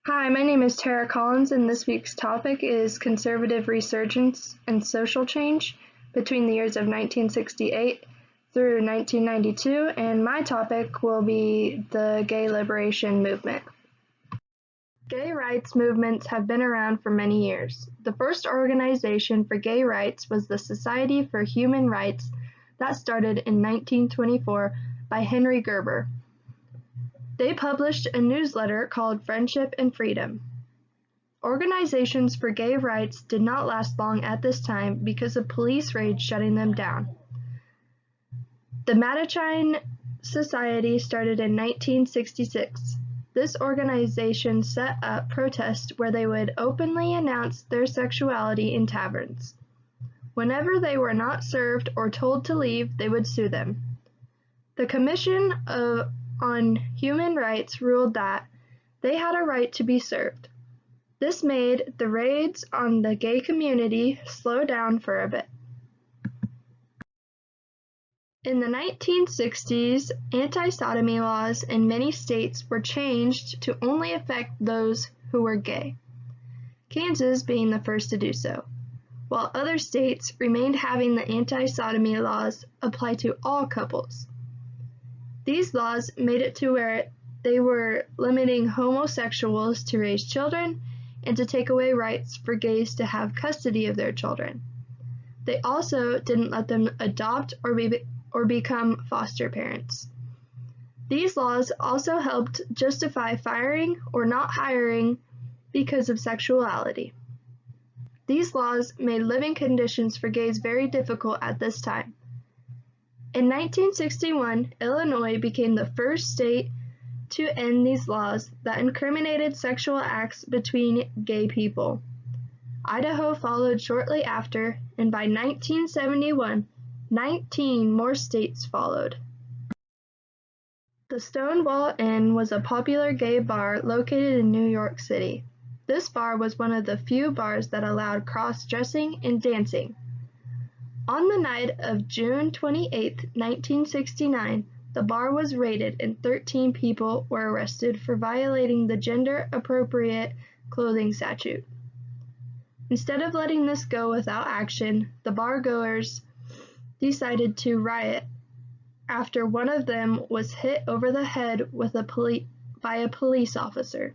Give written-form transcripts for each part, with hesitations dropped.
Hi, my name is Tara Collins, and this week's topic is conservative resurgence and social change between the years of 1968 through 1992, and my topic will be the gay liberation movement. Gay rights movements have been around for many years. The first organization for gay rights was the Society for Human Rights that started in 1924 by Henry Gerber. They published a newsletter called Friendship and Freedom. Organizations for gay rights did not last long at this time because of police raids shutting them down. The Mattachine Society started in 1966. This organization set up protests where they would openly announce their sexuality in taverns. Whenever they were not served or told to leave, they would sue them. The Commission on Human Rights ruled that they had a right to be served. This made the raids on the gay community slow down for a bit. In the 1960s, anti-sodomy laws in many states were changed to only affect those who were gay, Kansas being the first to do so, while other states remained having the anti-sodomy laws apply to all couples. These laws made it to where they were limiting homosexuals to raise children and to take away rights for gays to have custody of their children. They also didn't let them adopt or become foster parents. These laws also helped justify firing or not hiring because of sexuality. These laws made living conditions for gays very difficult at this time. In 1961, Illinois became the first state to end these laws that incriminated sexual acts between gay people. Idaho followed shortly after, and by 1971, 19 more states followed. The Stonewall Inn was a popular gay bar located in New York City. This bar was one of the few bars that allowed cross-dressing and dancing. On the night of June 28, 1969, the bar was raided and 13 people were arrested for violating the gender-appropriate clothing statute. Instead of letting this go without action, the bar-goers decided to riot after one of them was hit over the head by a police officer.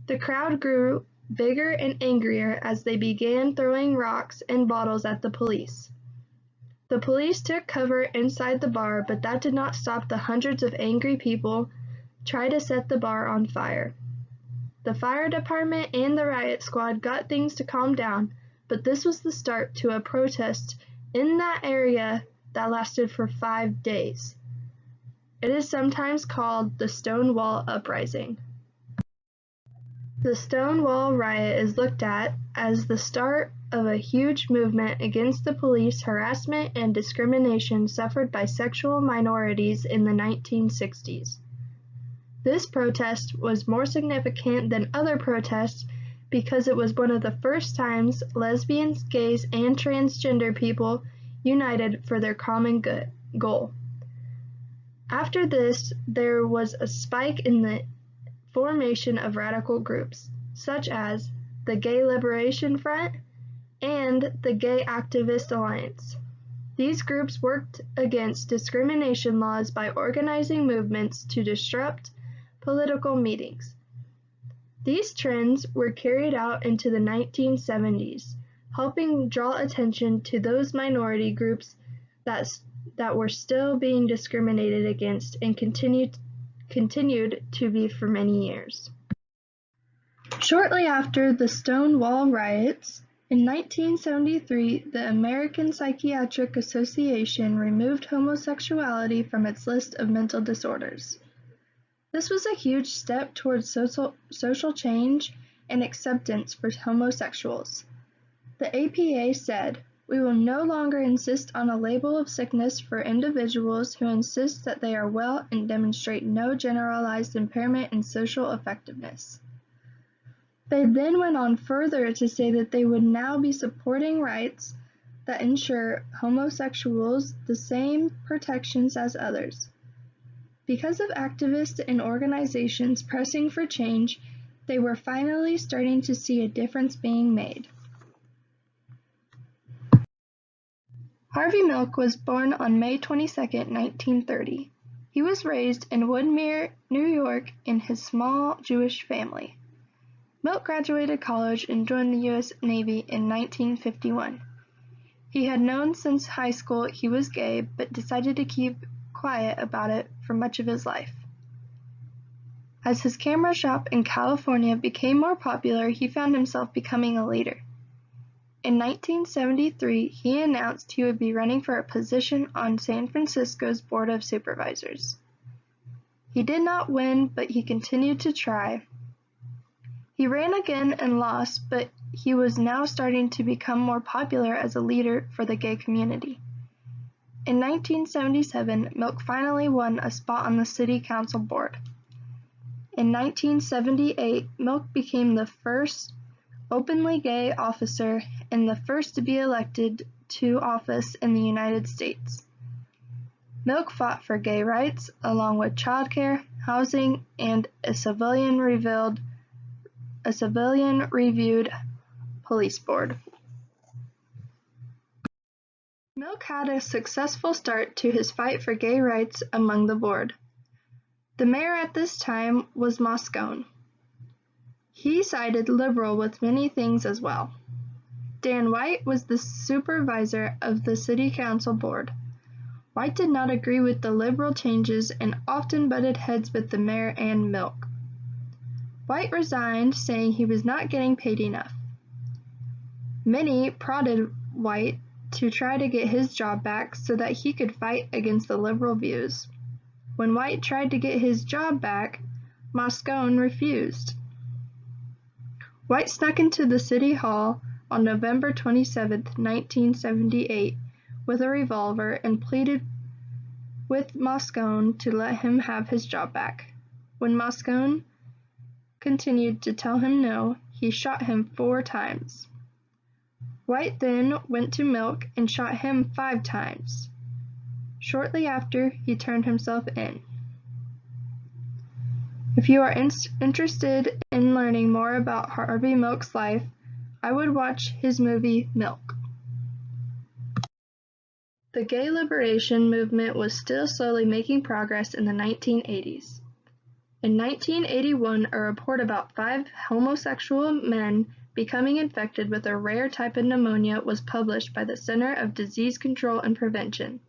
The crowd grew bigger and angrier as they began throwing rocks and bottles at the police. The police took cover inside the bar, but that did not stop the hundreds of angry people trying to set the bar on fire. The fire department and the riot squad got things to calm down, but this was the start to a protest in that area that lasted for 5 days. It is sometimes called the Stonewall Uprising. The Stonewall riot is looked at as the start of a huge movement against the police harassment and discrimination suffered by sexual minorities in the 1960s. This protest was more significant than other protests because it was one of the first times lesbians, gays, and transgender people united for their common goal. After this, there was a spike in the formation of radical groups, such as the Gay Liberation Front and the Gay Activist Alliance. These groups worked against discrimination laws by organizing movements to disrupt political meetings. These trends were carried out into the 1970s, helping draw attention to those minority groups that were still being discriminated against and continued to be for many years. Shortly after the Stonewall riots, in 1973, the American Psychiatric Association removed homosexuality from its list of mental disorders. This was a huge step towards social change and acceptance for homosexuals. The APA said, "We will no longer insist on a label of sickness for individuals who insist that they are well and demonstrate no generalized impairment in social effectiveness." They then went on further to say that they would now be supporting rights that ensure homosexuals the same protections as others. Because of activists and organizations pressing for change, They were finally starting to see a difference being made. Harvey Milk was born on May 22, 1930. He was raised in Woodmere, New York, in his small Jewish family. Milk graduated college and joined the U.S. Navy in 1951. He had known since high school he was gay, but decided to keep quiet about it for much of his life. As his camera shop in California became more popular, he found himself becoming a leader. In 1973, he announced he would be running for a position on San Francisco's Board of Supervisors. He did not win, but he continued to try. He ran again and lost, but he was now starting to become more popular as a leader for the gay community. In 1977, Milk finally won a spot on the City Council board. In 1978, Milk became the first openly gay officer and the first to be elected to office in the United States. Milk fought for gay rights, along with childcare, housing, and a civilian-reviewed police board. Milk had a successful start to his fight for gay rights among the board. The mayor at this time was Moscone. He sided liberal with many things as well. Dan White was the supervisor of the City Council board. White did not agree with the liberal changes and often butted heads with the mayor and Milk. White resigned, saying he was not getting paid enough. Many prodded White to try to get his job back so that he could fight against the liberal views. When White tried to get his job back, Moscone refused. White snuck into the City Hall on November 27, 1978, with a revolver and pleaded with Moscone to let him have his job back. When Moscone continued to tell him no, he shot him 4 times. White then went to Milk and shot him 5 times. Shortly after, he turned himself in. If you are interested in learning more about Harvey Milk's life, I would watch his movie Milk. The gay liberation movement was still slowly making progress in the 1980s. In 1981, a report about 5 homosexual men becoming infected with a rare type of pneumonia was published by the Center of Disease Control and Prevention.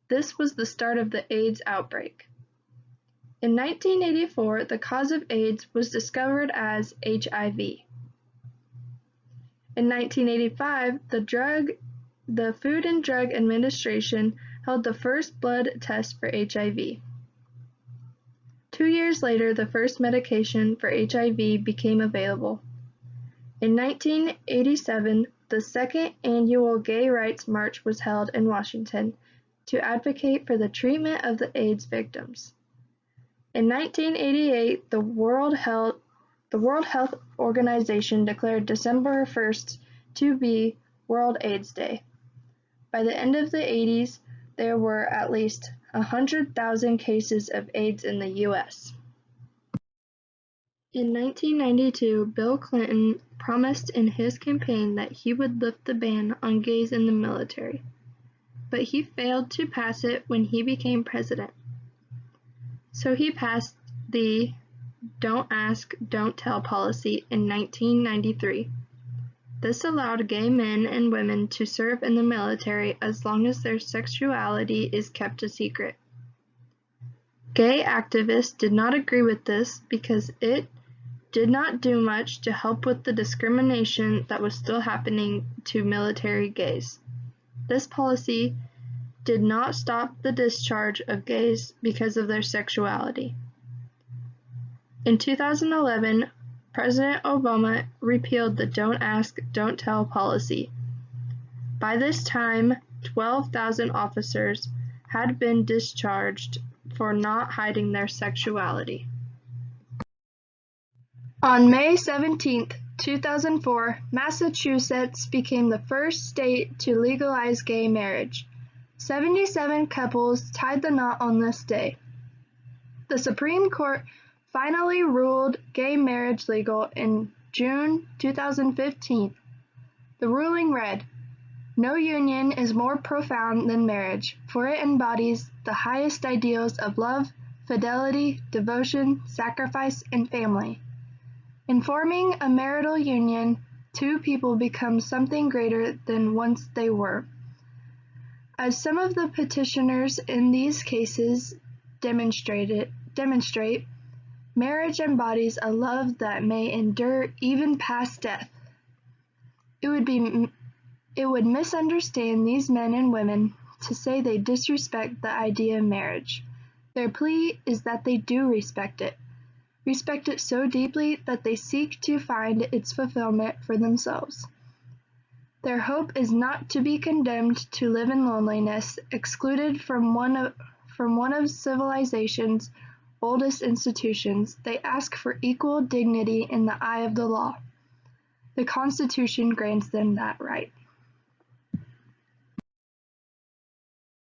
This was the start of the AIDS outbreak. In 1984, the cause of AIDS was discovered as HIV. In 1985, the Food and Drug Administration held the first blood test for HIV. 2 years later, the first medication for HIV became available. In 1987, the second annual Gay Rights March was held in Washington to advocate for the treatment of the AIDS victims. In 1988, the World Health Organization declared December 1st to be World AIDS Day. By the end of the 80s, there were at least 100,000 cases of AIDS in the U.S. In 1992, Bill Clinton promised in his campaign that he would lift the ban on gays in the military, but he failed to pass it when he became president. So he passed the Don't Ask, Don't Tell policy in 1993. This allowed gay men and women to serve in the military as long as their sexuality is kept a secret. Gay activists did not agree with this because it did not do much to help with the discrimination that was still happening to military gays. This policy did not stop the discharge of gays because of their sexuality. In 2011, President Obama repealed the Don't Ask, Don't Tell policy. By this time, 12,000 officers had been discharged for not hiding their sexuality. On May 17, 2004, Massachusetts became the first state to legalize gay marriage. 77 couples tied the knot on this day. The Supreme Court finally ruled gay marriage legal in June 2015. The ruling read, "No union is more profound than marriage, for it embodies the highest ideals of love, fidelity, devotion, sacrifice, and family. In forming a marital union, two people become something greater than once they were. As some of the petitioners in these cases demonstrate, marriage embodies a love that may endure even past death. It would misunderstand these men and women to say they disrespect the idea of marriage. Their plea is that they do respect it so deeply that they seek to find its fulfillment for themselves. Their hope is not to be condemned to live in loneliness, excluded from one of civilization's oldest institutions. They ask for equal dignity in the eye of the law. The Constitution grants them that right."